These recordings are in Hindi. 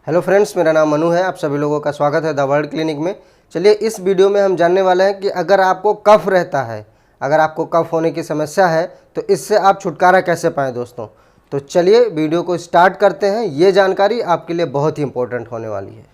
हेलो फ्रेंड्स, मेरा नाम मनु है। आप सभी लोगों का स्वागत है द वर्ल्ड क्लिनिक में। चलिए, इस वीडियो में हम जानने वाले हैं कि अगर आपको कफ रहता है, अगर आपको कफ होने की समस्या है तो इससे आप छुटकारा कैसे पाएँ दोस्तों। तो चलिए वीडियो को स्टार्ट करते हैं। ये जानकारी आपके लिए बहुत ही इंपॉर्टेंट होने वाली है।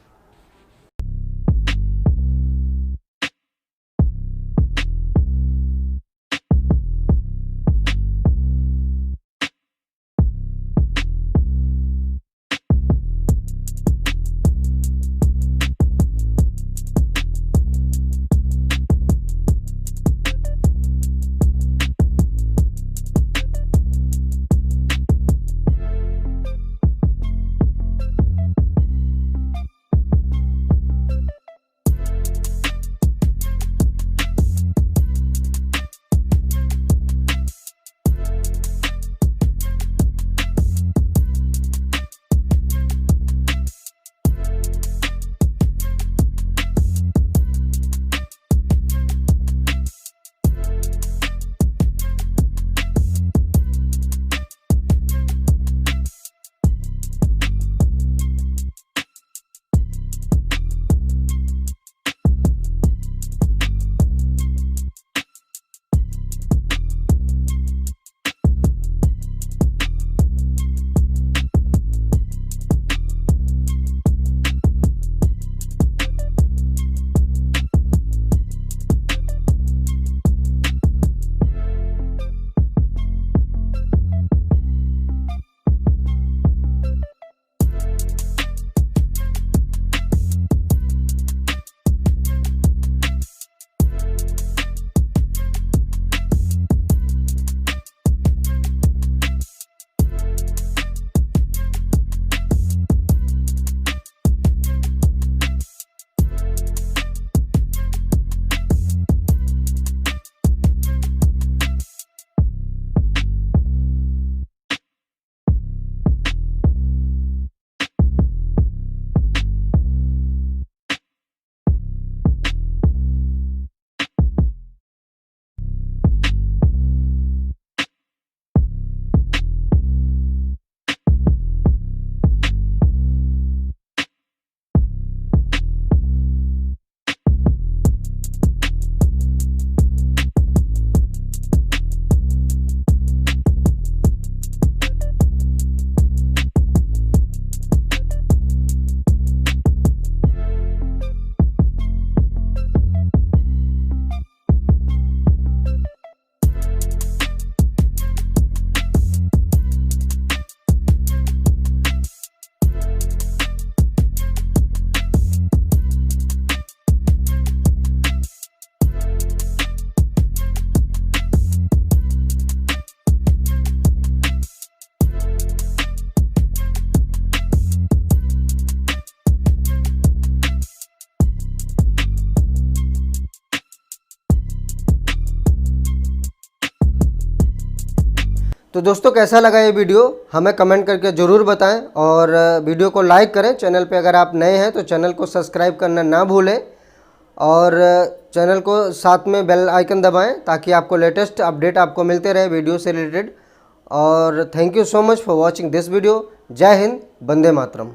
तो दोस्तों, कैसा लगा ये वीडियो हमें कमेंट करके ज़रूर बताएं और वीडियो को लाइक करें। चैनल पे अगर आप नए हैं तो चैनल को सब्सक्राइब करना ना भूलें और चैनल को साथ में बेल आइकन दबाएं ताकि आपको लेटेस्ट अपडेट आपको मिलते रहे वीडियो से रिलेटेड। और thank you so much for watching this video. जय हिंद, वंदे मातरम।